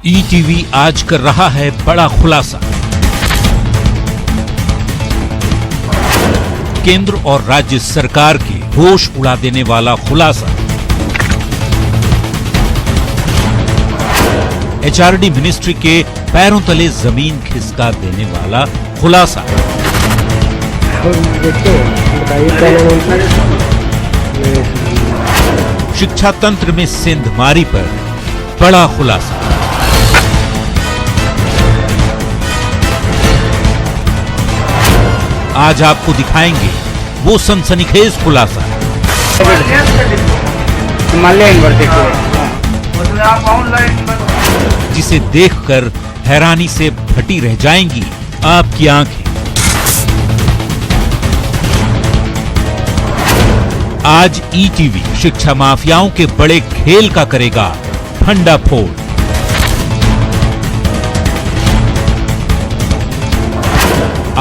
ETV आज कर रहा है बड़ा खुलासा। केंद्र और राज्य सरकार के होश उड़ा देने वाला खुलासा। एचआरडी मिनिस्ट्री के पैरों तले जमीन खिसका देने वाला खुलासा। शिक्षा तंत्र में सेंधमारी पर बड़ा खुलासा। आज आपको दिखाएंगे वो सनसनीखेज खुलासा जिसे देखकर हैरानी से फटी रह जाएंगी आपकी आंखें। आज ईटीवी शिक्षा माफियाओं के बड़े खेल का करेगा भंडाफोड़।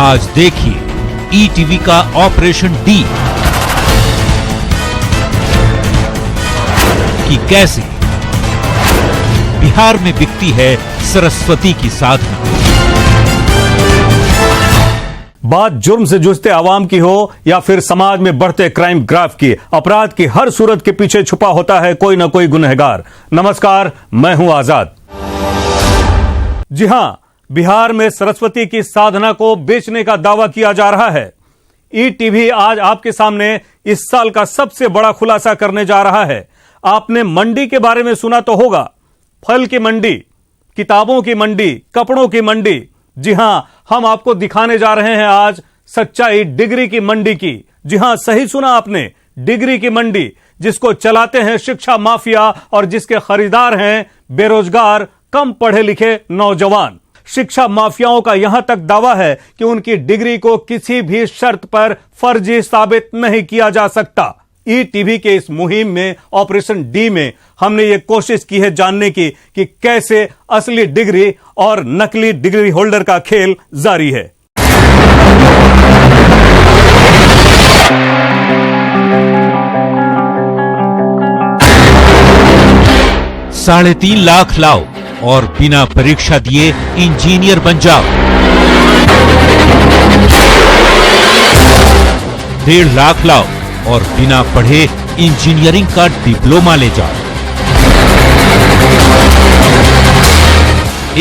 आज देखिए ईटीवी का ऑपरेशन डी कि कैसे बिहार में बिकती है सरस्वती की साधना। बात जुर्म से जूझते आवाम की हो या फिर समाज में बढ़ते क्राइम ग्राफ की, अपराध की हर सूरत के पीछे छुपा होता है कोई ना कोई गुनहगार। नमस्कार, मैं हूं आजाद। जी हां, बिहार में सरस्वती की साधना को बेचने का दावा किया जा रहा है। ईटीवी आज आपके सामने इस साल का सबसे बड़ा खुलासा करने जा रहा है। आपने मंडी के बारे में सुना तो होगा, फल की मंडी, किताबों की मंडी, कपड़ों की मंडी। जी हां, हम आपको दिखाने जा रहे हैं आज सच्चाई डिग्री की मंडी की। जी हां, सही सुना आपने, डिग्री की मंडी, जिसको चलाते हैं शिक्षा माफिया और जिसके खरीदार हैं बेरोजगार कम पढ़े लिखे नौजवान। शिक्षा माफियाओं का यहां तक दावा है कि उनकी डिग्री को किसी भी शर्त पर फर्जी साबित नहीं किया जा सकता। ईटीवी के इस मुहिम में, ऑपरेशन डी में, हमने ये कोशिश की है जानने की कि कैसे असली डिग्री और नकली डिग्री होल्डर का खेल जारी है। $3.5 लाख लाओ और बिना परीक्षा दिए इंजीनियर बन जाओ। 1.5 लाख लाओ और बिना पढ़े इंजीनियरिंग का डिप्लोमा ले जाओ।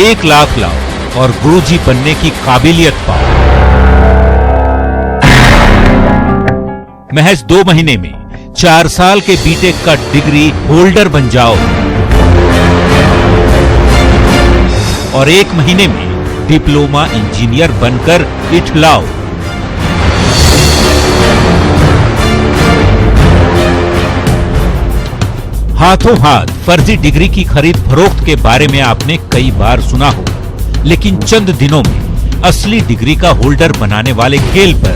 1 लाख लाओ और गुरुजी बनने की काबिलियत पाओ। महज 2 महीने में 4 साल के बीटेक का डिग्री होल्डर बन जाओ और 1 महीने में डिप्लोमा इंजीनियर बनकर इठलाओ। हाथों हाथ फर्जी डिग्री की खरीद फरोख्त के बारे में आपने कई बार सुना हो, लेकिन चंद दिनों में असली डिग्री का होल्डर बनाने वाले खेल पर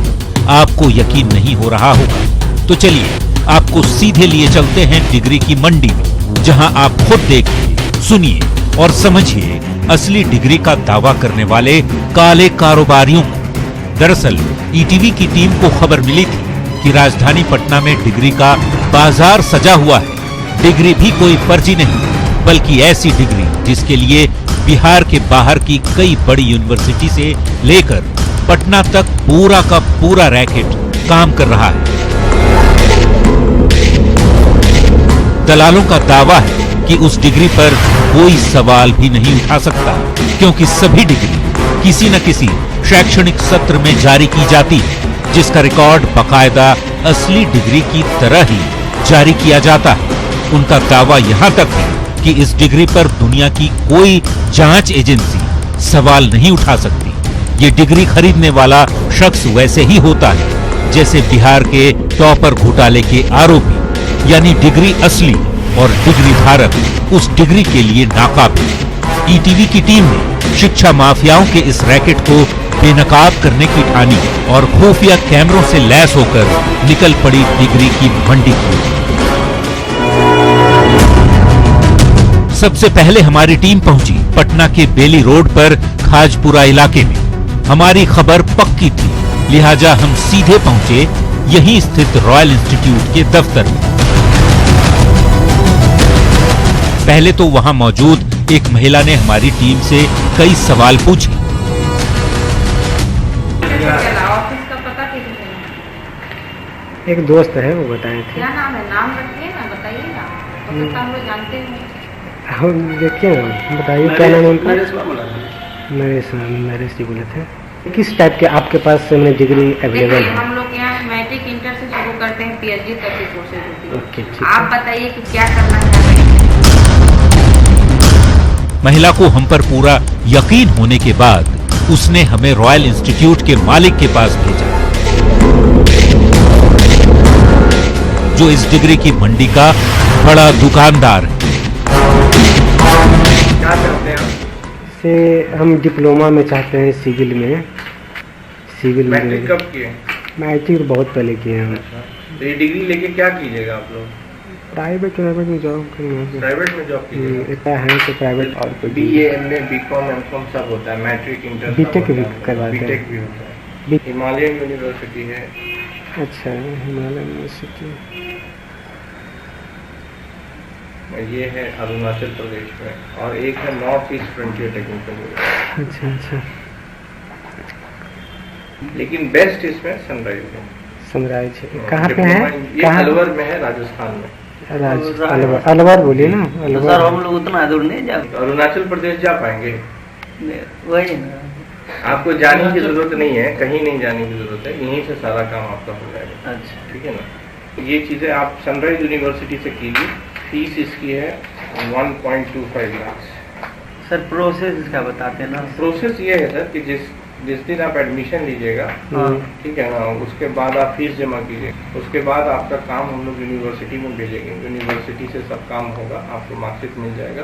आपको यकीन नहीं हो रहा होगा। तो चलिए आपको सीधे लिए चलते हैं डिग्री की मंडी में, जहां आप खुद देखिए, सुनिए और समझिए असली डिग्री का दावा करने वाले काले कारोबारियों को। दरअसल ईटीवी की टीम को खबर मिली थी कि राजधानी पटना में डिग्री का बाजार सजा हुआ है। डिग्री भी कोई फर्जी नहीं, बल्कि ऐसी डिग्री जिसके लिए बिहार के बाहर की कई बड़ी यूनिवर्सिटी से लेकर पटना तक पूरा का पूरा रैकेट काम कर रहा है। दलालों का दावा है कि उस डिग्री पर कोई सवाल भी नहीं उठा सकता, क्योंकि सभी डिग्री किसी न किसी शैक्षणिक सत्र में जारी की जाती है, जिसका रिकॉर्ड बाकायदा असली डिग्री की तरह ही जारी किया जाता है। उनका दावा यहां तक है कि इस डिग्री पर दुनिया की कोई जांच एजेंसी सवाल नहीं उठा सकती। ये डिग्री खरीदने वाला शख्स वैसे ही होता है जैसे बिहार के टॉपर घोटाले के आरोपी, यानी डिग्री असली और डिग्री धारक उस डिग्री के लिए नाकाबिल। ईटीवी की टीम ने शिक्षा माफियाओं के इस रैकेट को बेनकाब करने की ठानी और खुफिया कैमरों से लैस होकर निकल पड़ी डिग्री की मंडी की। सबसे पहले हमारी टीम पहुंची पटना के बेली रोड पर खाजपुरा इलाके में। हमारी खबर पक्की थी, लिहाजा हम सीधे पहुंचे यहीं स्थित रॉयल इंस्टीट्यूट के दफ्तर में। पहले तो वहां मौजूद एक महिला ने हमारी टीम से कई सवाल पूछे। ऑफिस का पता कैसे चला? एक दोस्त है, वो बताए थे। क्या नाम है? नाम रखिए ना, बताइए ना, तो पता हम लोग जानते हैं। हम देखिए ना, बताइए क्या नाम है उनका? नरेश जी बोले थे। किस टाइप के आपके पास मैंने डिग्री अवेलेबल देखिए, है? हम लोग यहाँ मैट्रिक इंटर से शुरू करते हैं, पीएचडी तक की कोर्सेज होती है। ओके, ठीक आप है। बताइए कि क्या करना चाह रहे हैं। महिला को हम पर पूरा यकीन होने के बाद उसने हमें रॉयल इंस्टीट्यूट के मालिक के पास भेजा, जो इस डिग्री की मंडी का बड़ा दुकानदार है। क्या करते हैं आप? से हम डिप्लोमा में चाहते हैं, सिविल में। मैट्रिक कब किए? मैट्रिक बहुत पहले किए हम। तो ये डिग्री लेके क्या कीजिएगा आप लोग? प्राइवेट में जॉब करेंगे। प्राइवेट में जॉब कीजिएगा? इतना है तो प्राइवेट और कोई BA, MA, BCom, MCom सब होता है, मैट्रिक इंटर बीटेक भी करवाते हैं। बीटेक भी होता है। बी- हिमालयन यूनिवर्सिटी है। अच्छा, हिमालय यूनिवर्सिटी। ये है अरुणाचल प्रदेश में, और एक है north east frontier technical university. अच्छा। लेकिन बेस्ट इसमें सनराइज है। सनराइज कहाँ पे है? ये अलवर में है, राजस्थान में। अलवर बोलिए ना, सर अलवर। हम लोग उतना दूर नहीं जा तो अरुणाचल प्रदेश जा पाएंगे? वही ना। आपको जाने की जरूरत नहीं है, कहीं नहीं जाने की जरूरत है, यहीं से सारा काम आपका हो जाएगा। अच्छा, ठीक है ना? ये चीजें आप सनराइज यूनिवर्सिटी से कीजिए। फीस इसकी है 1.25 लाख। सर प्रोसेस इसका बताते हैं ना। प्रोसेस ये है सर कि जिस दिन आप एडमिशन लीजिएगा, हाँ। ठीक है ना, उसके बाद आप फीस जमा कीजिए। उसके बाद आपका काम हम लोग यूनिवर्सिटी में भेजेंगे, यूनिवर्सिटी से सब काम होगा, आपको मार्कशीट मिल जाएगा।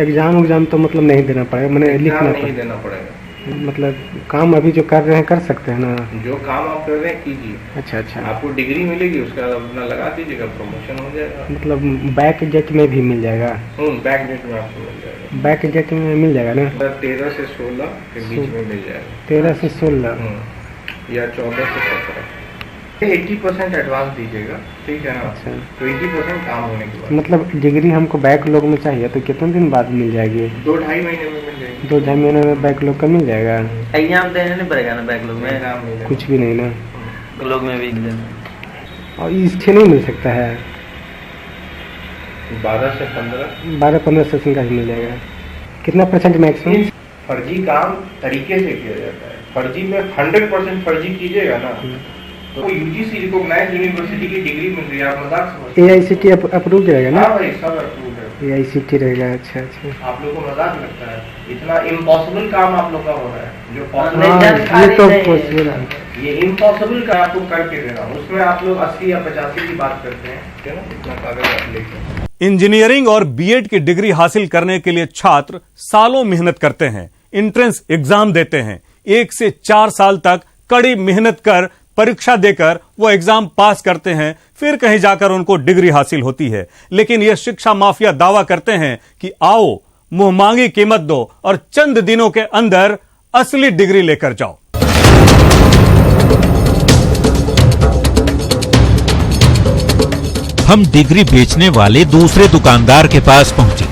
एग्जाम तो मतलब नहीं देना पड़ेगा, मैंने एग्जाम लिखना नहीं पड़ेगा। देना पड़ेगा। मतलब काम अभी जो कर रहे हैं कर सकते हैं ना? जो काम आप कर रहे हैं कीजिए। अच्छा। आपको डिग्री मिलेगी, उसका अपना लगा दीजिएगा, प्रमोशन हो जाएगा। मतलब बैक डेट में भी मिल जाएगा? बैक डेट में आपको मिल जाएगा। बैक डेट में मिल जाएगा ना? 13 से 16 के बीच में मिल जाएगा। 13 से 16 या 14 से 17। 80% एडवांस दीजिएगा, ठीक है ना? अच्छा। 20% काम होने के बाद। मतलब डिग्री हमको बैकलॉग में चाहिए तो कितने दिन बाद मिल जाएगी? 2-2.5 महीने में मिल जाएगी। 2-2.5 महीने में बैकलॉग का मिल जाएगा? एग्जाम देने नहीं पड़ेगा ना बैकलॉग में? एग्जाम नहीं देना। कुछ भी नहीं ना? बैकलॉग में भी एग्जाम। और इससे नहीं मिल सकता है? 12 से 15। 12-15 सेशन का ही मिल जाएगा। कितना % मैक्सिमम? फर्जी काम तरीके से किया जाता है। फर्जी में 100% फर्जी कीजिएगा ना, तो UGC रिकॉग्नाइज्ड यूनिवर्सिटी की डिग्री मिल रही है, आप मजाक समझते हैं? AICT अप्रूव रहेगा ना? हाँ भाई, सब अप्रूव्ड है। AICT रहेगा। अच्छा। आप लोग को मजाक लगता है? इतना इम्पॉसिबल काम आप लोग का हो रहा है, जो possible नहीं, है। ये तो पॉसिबल है। ये इम्पॉसिबल का आपको करके देना, उसमें आप लोग 80 या 85 की बात करते हैं, ठीक है ना? इतना कागज आप लेके। इंजीनियरिंग और बीएड की डिग्री हासिल करने के लिए छात्र सालों मेहनत करते हैं, एंट्रेंस एग्जाम देते हैं। 1 से 4 साल तक कड़ी मेहनत कर परीक्षा देकर वो एग्जाम पास करते हैं, फिर कहीं जाकर उनको डिग्री हासिल होती है। लेकिन ये शिक्षा माफिया दावा करते हैं कि आओ मुंह मांगी कीमत दो और चंद दिनों के अंदर असली डिग्री लेकर जाओ। हम डिग्री बेचने वाले दूसरे दुकानदार के पास पहुंचे।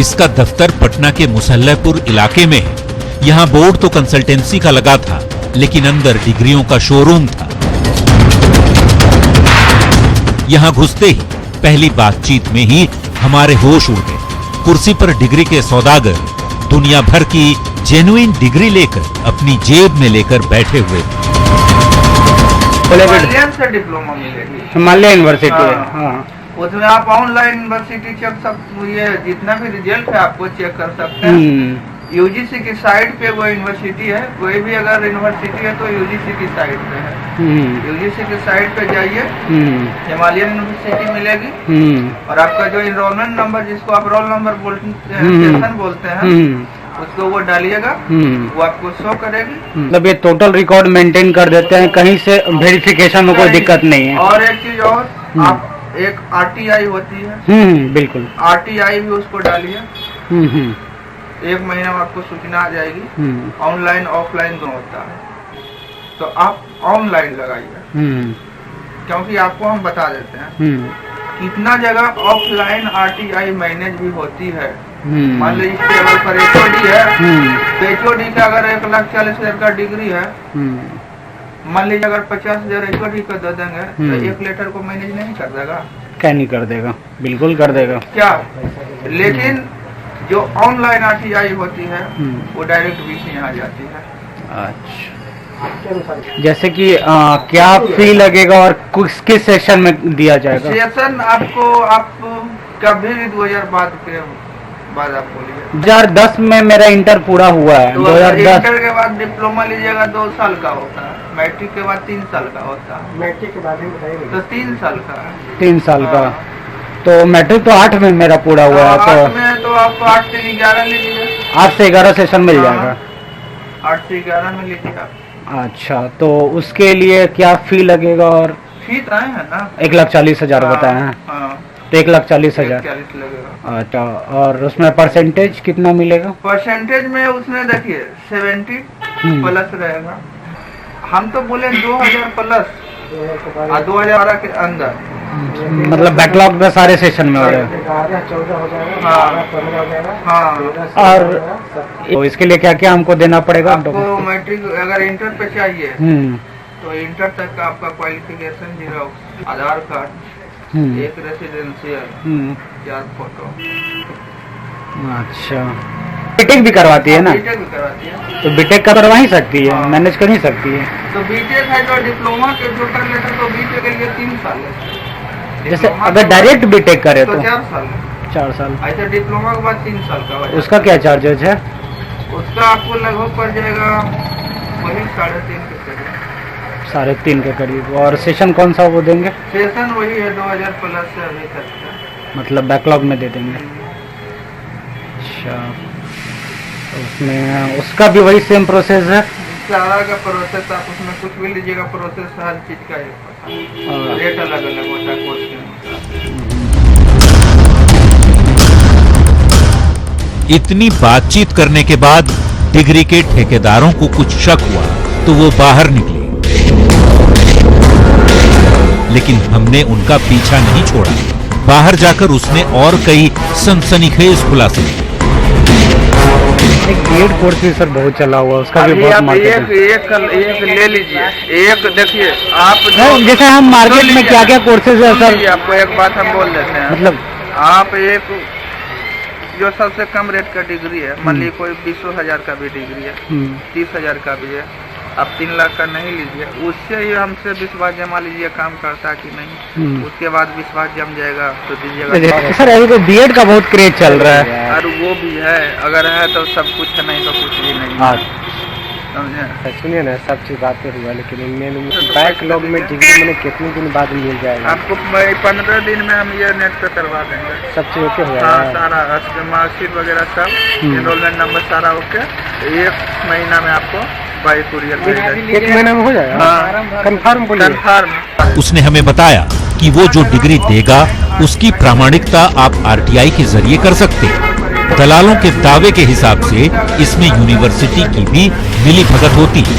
इसका दफ्तर पटना के मुसल्लहपुर इलाके में है। यहाँ बोर्ड तो कंसल्टेंसी का लगा था, लेकिन अंदर डिग्रियों का शोरूम था। यहाँ घुसते ही पहली बातचीत में ही हमारे होश उड़ गए। कुर्सी पर डिग्री के सौदागर दुनिया भर की जेन्युइन डिग्री लेकर अपनी जेब में लेकर बैठे हुए थे। हिमालयन से डिप्लोमा मिलेगी। हिमालय यूनिवर्सिटी है। हाँ। उसमें आप ऑनलाइन यूनिवर्सिटी चेक सब ये जितना भी रिजल्ट है आपको चेक कर सकते हैं। UGC की साइट पे वो यूनिवर्सिटी है, कोई भी अगर यूनिवर्सिटी है तो UGC की साइट पे है। UGC की साइट पे जाइए, हिमालयन यूनिवर्सिटी मिलेगी, और आपका जो इनरोलमेंट नंबर, जिसको आप रोल नंबर बोलते हैं, सेशन बोलते हैं, उसको वो डालिएगा, वो आपको शो करेगी। मतलब ये टोटल रिकॉर्ड मेंटेन कर देते हैं, कहीं से वेरिफिकेशन में कोई दिक्कत नहीं है। और एक चीज और, आप एक RTI होती है, बिल्कुल। RTI भी उसको डालिए। 1 महीना में आपको सूचना आ जाएगी। ऑनलाइन ऑफलाइन दोनों होता है, तो आप ऑनलाइन लगाइए, क्योंकि आपको हम बता देते हैं कितना जगह ऑफलाइन RTI मैनेज भी होती है, मान लीजिए इस लेवल पर HOD है, तो HOD का अगर 1,40,000 का डिग्री है, मान लीजिए अगर 50,000 HOD का दे देंगे तो एक लेटर को मैनेज नहीं कर देगा? क्या नहीं कर देगा, बिल्कुल कर देगा। क्या? लेकिन जो ऑनलाइन RTI होती है वो डायरेक्ट VC यहाँ जाती है। अच्छा, जैसे कि क्या फी लगेगा और किस सेशन में दिया जाएगा? सेशन आपको आप कभी भी 2000 के बाद आप बोलिए। 2010 में मेरा इंटर पूरा हुआ है। 2010 इंटर के बाद डिप्लोमा लीजिएगा 2 साल का होता है, मैट्रिक के बाद 3 साल का होता है, मैट्रिक के बाद तो 3 साल का है। 3 साल का, तो मैट्रिक तो 8 में मेरा पूरा हुआ है, तो 8 में तो आपको 8 से 11 ले लीजिए। 8 से 11 सेशन मिल जाएगा। 8 से 11 में लीजिए आप। अच्छा, तो उसके लिए क्या फी लगेगा? और फी तो है ना 1,40,000 बताए हैं, तो 1,40,000 लगेगा। अच्छा, और उसमें परसेंटेज कितना मिलेगा? परसेंटेज में उसमें देखिए 70 प्लस रहेगा। हम तो बोले 2000 प्लस 2012 के अंदर, मतलब बैकलॉग में सारे सेशन में हो रहे हैं। और तो इसके लिए क्या क्या हमको देना पड़ेगा? आपको मैट्रिक अगर इंटर पे चाहिए तो इंटर तक का आपका क्वालिफिकेशन, जीरोक्स, आधार कार्ड, एक रेसिडेंशियल, 4 फोटो। अच्छा, बीटेक भी करवाती है ना? बीटेक भी करवाती है। तो बीटेक का करवा ही सकती है, मैनेज कर ही सकती है। तो बीटेक है तो डिप्लोमा के जो कर लेते तो बीटेक के लिए 3 साल है। जैसे अगर डायरेक्ट बीटेक करे तो 4 साल है। 4 साल। ऐसे डिप्लोमा के बाद 3 साल का हो जाएगा। उसका क्या चार्जेज है? उसका आपको लगभग पड़ जाएगा वही 3.5 के करीब। 3.5 के करीब। और सेशन कौन सा वो देंगे? सेशन वही है 2000 प्लस से अभी तक का, मतलब बैकलॉग में दे देंगे। अच्छा, उसमें उसका भी वही सेम प्रोसेस है? सारा का प्रोसेस आप उसमें कुछ भी लीजिएगा, प्रोसेस हर चीज का रेट अलग अलग होता है कोर्स के अनुसार। इतनी बातचीत करने के बाद डिग्री के ठेकेदारों को कुछ शक हुआ तो वो बाहर निकले, लेकिन हमने उनका पीछा नहीं छोड़ा। बाहर जाकर उसने और कई सनसनीखेज खुलासे किए। एक बीएड कोर्स भी सर बहुत चला हुआ, उसका भी बहुत मार्केट है। एक ले लीजिए, एक देखिए आप जैसे हम मार्केट में क्या क्या कोर्सेज है सर? आपको एक बात हम बोल देते हैं, मतलब आप एक जो सबसे कम रेट का डिग्री है, मान लीजिए कोई 20,000 का भी डिग्री है, 30,000 का भी है, आप 3 लाख का नहीं लीजिए, उससे ही हमसे विश्वास जमा लीजिए काम करता है कि नहीं, उसके बाद विश्वास जम जाएगा तो दीजिएगा। सर अभी तो बीएड का बहुत क्रेज चल रहा है। और वो भी है, अगर है तो सब कुछ है, नहीं तो कुछ भी नहीं। समझे? सुनिए ना, सब चीज बातें हुआ, लेकिन इनमें बैकलॉग में डिग्री मैंने कितने दिन बाद मिल जाएगा? आपको 15 दिन में हम ये नेट पे करवा देंगे। सब चीज ओके हो हाँ, जाएगा? सारा मार्कशीट वगैरह सब, एनरोलमेंट नंबर सारा ओके। 1 महीना में आपको बाई कुरियर भेज देंगे। 1 महीना में हो जाएगा? हाँ, कंफर्म बोलिए। कंफर्म। उसने हमें बताया कि वो जो डिग्री देगा उसकी प्रामाणिकता आप आरटीआई के जरिए कर सकते हैं। दलालों के दावे के हिसाब से इसमें यूनिवर्सिटी की भी मिलीभगत होती है।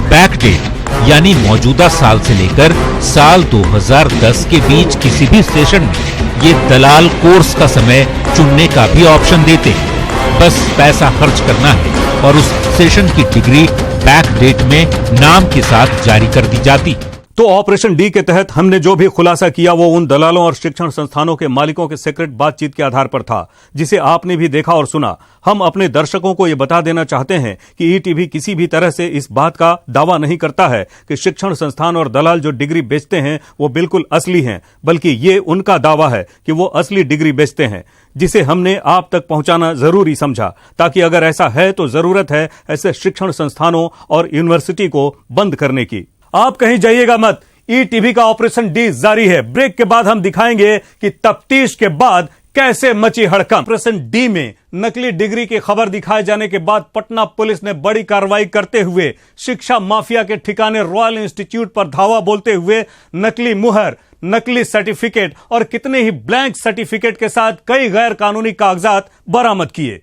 बैकडेट यानी मौजूदा साल से लेकर साल 2010 के बीच किसी भी सेशन में ये दलाल कोर्स का समय चुनने का भी ऑप्शन देते हैं। बस पैसा खर्च करना है और उस सेशन की डिग्री बैकडेट में नाम के साथ जारी कर दी जाती है। तो ऑपरेशन डी के तहत हमने जो भी खुलासा किया वो उन दलालों और शिक्षण संस्थानों के मालिकों के सीक्रेट बातचीत के आधार पर था, जिसे आपने भी देखा और सुना। हम अपने दर्शकों को यह बता देना चाहते हैं कि ईटीवी किसी भी तरह से इस बात का दावा नहीं करता है कि शिक्षण संस्थान और दलाल जो डिग्री बेचते हैं वो बिल्कुल असली हैं, बल्कि ये उनका दावा है कि वो असली डिग्री बेचते हैं, जिसे हमने आप तक पहुंचाना जरूरी समझा, ताकि अगर ऐसा है तो जरूरत है ऐसे शिक्षण संस्थानों और यूनिवर्सिटी को बंद करने की। आप कहीं जाइएगा मत, ईटीवी का ऑपरेशन डी जारी है। ब्रेक के बाद हम दिखाएंगे कि तफ्तीश के बाद कैसे मची हड़कंप। ऑपरेशन डी में नकली डिग्री की खबर दिखाए जाने के बाद पटना पुलिस ने बड़ी कार्रवाई करते हुए शिक्षा माफिया के ठिकाने रॉयल इंस्टीट्यूट पर धावा बोलते हुए नकली मुहर, नकली सर्टिफिकेट और कितने ही ब्लैंक सर्टिफिकेट के साथ कई गैर कानूनी कागजात बरामद किए।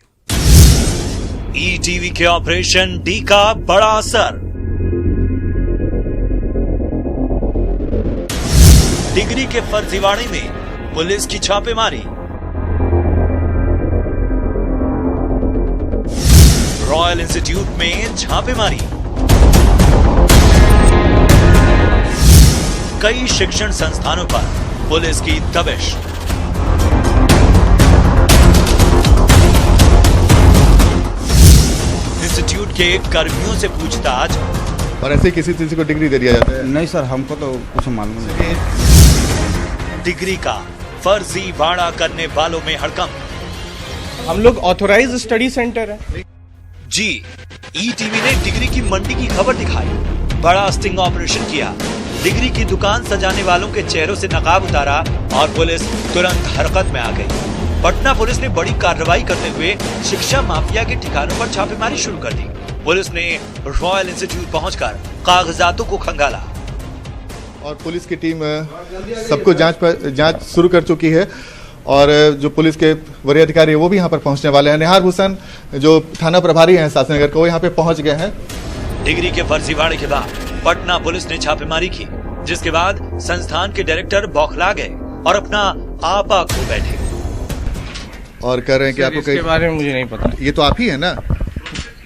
ईटीवी के ऑपरेशन डी का बड़ा असर। डिग्री के फर्जीवाड़े में पुलिस की छापेमारी। रॉयल इंस्टीट्यूट में छापेमारी। कई शिक्षण संस्थानों पर पुलिस की दबिश। इंस्टीट्यूट के कर्मियों से पूछताछ। और ऐसे किसी चीज को डिग्री दे दिया जाता है? नहीं सर, हमको तो कुछ मालूम नहीं। डिग्री का फर्जी वाड़ा करने वालों में हड़कंप। हम लोग ऑथोराइज स्टडी सेंटर है जी। ईटीवी ने डिग्री की मंडी की खबर दिखाई, बड़ा स्टिंग ऑपरेशन किया, डिग्री की दुकान सजाने वालों के चेहरों से नकाब उतारा और पुलिस तुरंत हरकत में आ गई। पटना पुलिस ने बड़ी कार्रवाई करते हुए शिक्षा माफिया के ठिकानों पर छापेमारी शुरू कर दी। पुलिस ने रॉयल इंस्टीट्यूट पहुंचकर कागजातों को खंगाला और पुलिस की टीम सबको जांच शुरू कर चुकी है और जो पुलिस के वरीय अधिकारी है वो भी यहाँ पर पहुंचने वाले हैं। निहार हुसैन जो थाना प्रभारी हैं शास्त्री नगर के, वो यहाँ पे पहुंच गए हैं। डिग्री के फर्जीवाड़े के बाद पटना पुलिस ने छापेमारी की, जिसके बाद संस्थान के डायरेक्टर बौखला गए और अपना आपा खो बैठे और कह रहे हैं कि आपको इसके बारे में मुझे नहीं पता। ये तो आप ही है ना?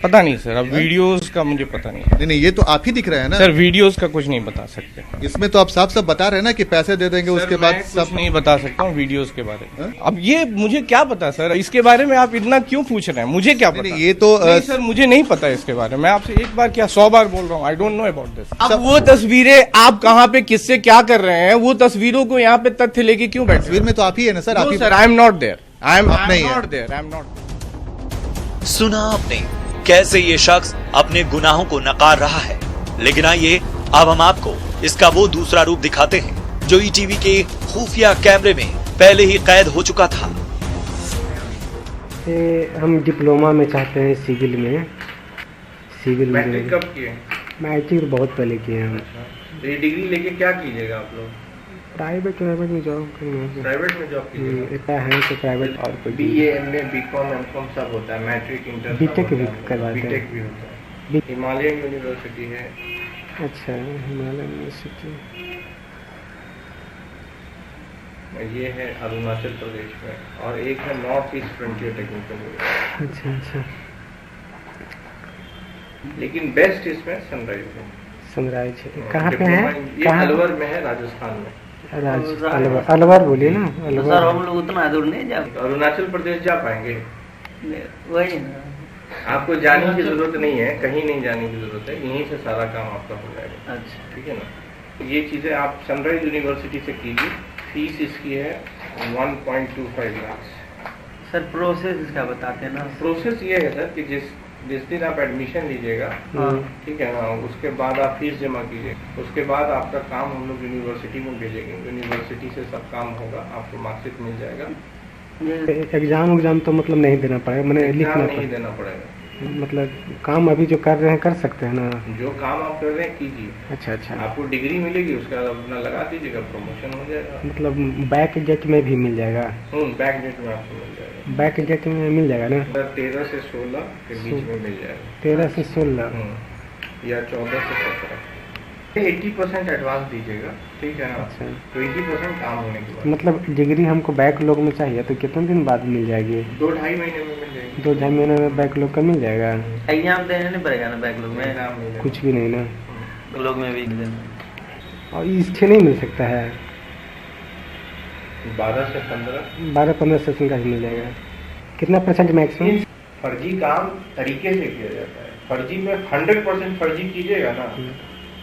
पता नहीं सर, अब वीडियोस का मुझे पता नहीं। नहीं, ये तो आप ही दिख रहे हैं ना सर, वीडियोस का कुछ नहीं बता सकते। इसमें तो आप साफ साफ बता रहे हैं ना कि पैसे दे देंगे, उसके बाद सब नहीं बता सकता हूँ वीडियोस के बारे में। अब ये मुझे क्या पता सर, इसके बारे में आप इतना क्यों पूछ रहे हैं? मुझे क्या पता? ये तो सर मुझे नहीं पता इसके बारे में। मैं आपसे एक बार क्या 100 बार बोल रहा हूँ, I don't know about this. अब वो तस्वीरें आप कहाँ पे किससे क्या कर रहे हैं, वो तस्वीरों को यहाँ पे तथ्य लेके क्यों बैठे? तस्वीर में तो आप ही है ना sir? Sir I am not there, I am नहीं not there, I am not. सुना आपने कैसे ये शख्स अपने गुनाहों को नकार रहा है। लेकिन आइए अब हम आपको इसका वो दूसरा रूप दिखाते हैं जो ईटीवी के खुफिया कैमरे में पहले ही कैद हो चुका था। हम डिप्लोमा में चाहते हैं सिविल में। सिविल में मैट्रिक कब किए? मैट्रिक बहुत पहले किए हैं हम। तो ये डिग्री लेके क्या कीजिएगा आप लोग? प्राइवेट में जॉब करेंगे। प्राइवेट में जॉब कीजिएगा? इतना है तो प्राइवेट और कोई बीए, एमए, बीकॉम, एमकॉम सब होता है, मैट्रिक, इंटर, बीटेक भी करवाते हैं। बीटेक भी होता है। हिमालयन यूनिवर्सिटी है। अच्छा, हिमालयन यूनिवर्सिटी ये है अरुणाचल प्रदेश में, और एक है north east frontier technical university. अच्छा अच्छा। लेकिन बेस्ट इसमें सनराइज है। सनराइज कहाँ पे है? ये अलवर में है, राजस्थान में। अलवर बोलिए ना। अलवर सर हम लोग उतना दूर नहीं जा, अरुणाचल प्रदेश जा पाएंगे? वही ना, आपको जाने की जरूरत नहीं है, कहीं नहीं जाने की जरूरत है, यहीं से सारा काम आपका हो जाएगा। अच्छा ठीक है ना? ये चीजें आप सनराइज यूनिवर्सिटी से कीजिए। फीस इसकी है 1.25 लाख। सर प्रोसेस इसका बताते ना। प्रोसेस ये है सर कि जिस दिन आप एडमिशन लीजिएगा, ठीक है ना, उसके बाद आप फीस जमा कीजिए। उसके बाद आपका काम हम लोग यूनिवर्सिटी में भेजेंगे, यूनिवर्सिटी से सब काम होगा, आपको मार्कशीट मिल जाएगा। एग्जाम तो मतलब नहीं देना पड़ेगा, मैंने लिखना नहीं देना पड़ेगा। मतलब काम अभी जो कर रहे हैं कर सकते हैं ना? जो काम आप कर रहे हैं कीजिए। अच्छा अच्छा। आपको डिग्री मिलेगी, उसका अपना लगा दीजिएगा, प्रमोशन हो जाएगा। मतलब बैक डेट में भी मिल जाएगा? बैक डेट में आपको मिल जाएगा। बैक डेट में मिल जाएगा ना? 13 से 16 के बीच में मिल जाएगा। 13 से 16 या 14 से 17। 80% एडवांस दीजिएगा, ठीक है ना? अच्छा। 20% काम होने के बाद। मतलब डिग्री हमको बैकलॉग में चाहिए तो कितने दिन बाद मिल जाएगी? 2-2.5 महीने में मिल जाएगी। 2-2.5 महीने में बैकलॉग का मिल जाएगा? एग्जाम देने नहीं पड़ेगा ना बैकलॉग में? एग्जाम नहीं, कुछ भी नहीं ना? बैकलॉग में भी एग्जाम। और इससे नहीं मिल सकता है? 12 से 15। 12-15 सेशन का ही मिल जाएगा। कितना % मैक्सिमम? फर्जी काम तरीके से किया जाता है। फर्जी में 100% फर्जी कीजिएगा ना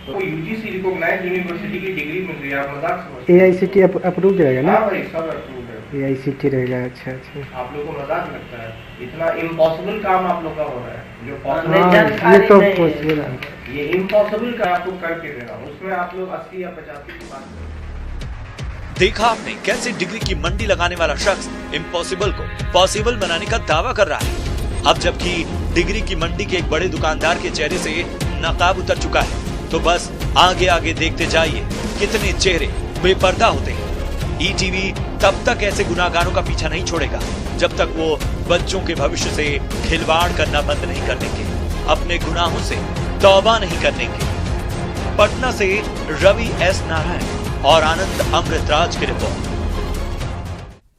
तो यूजीसी रिकॉग्नाइज्ड यूनिवर्सिटी की डिग्री मिल रही है, आप मजाक समझते हैं। AICT अप्रूव्ड रहेगा ना? हाँ भाई, सब अप्रूव्ड है। AICT रहेगा। अच्छा अच्छा। आप लोग को मजाक लगता है? इतना इम्पॉसिबल काम आप लोग का हो रहा है जो हाँ, ये तो पॉसिबल है। ये इम्पॉसिबल का आपको करके देना, उसमें आप लोग 80 या 85 की बात करें। देखा आपने कैसे डिग्री की मंडी लगाने वाला शख्स इम्पॉसिबल को पॉसिबल बनाने का दावा कर रहा है। अब जबकि डिग्री की मंडी के एक बड़े दुकानदार के चेहरे से नकाब उतर चुका है, तो बस आगे आगे देखते जाइए कितने चेहरे बेपर्दा होते हैं। ईटीवी तब तक ऐसे गुनाहगारों का पीछा नहीं छोड़ेगा जब तक वो बच्चों के भविष्य से खिलवाड़ करना बंद नहीं कर देंगे, अपने गुनाहों से तौबा नहीं कर देंगे। पटना से रवि एस नारायण और आनंद अमृतराज की रिपोर्ट।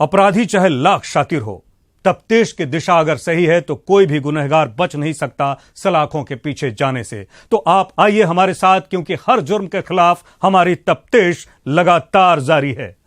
अपराधी चाहे लाख शातिर हो, तफ्तीश की दिशा अगर सही है तो कोई भी गुनहगार बच नहीं सकता सलाखों के पीछे जाने से। तो आप आइए हमारे साथ, क्योंकि हर जुर्म के खिलाफ हमारी तफ्तीश लगातार जारी है।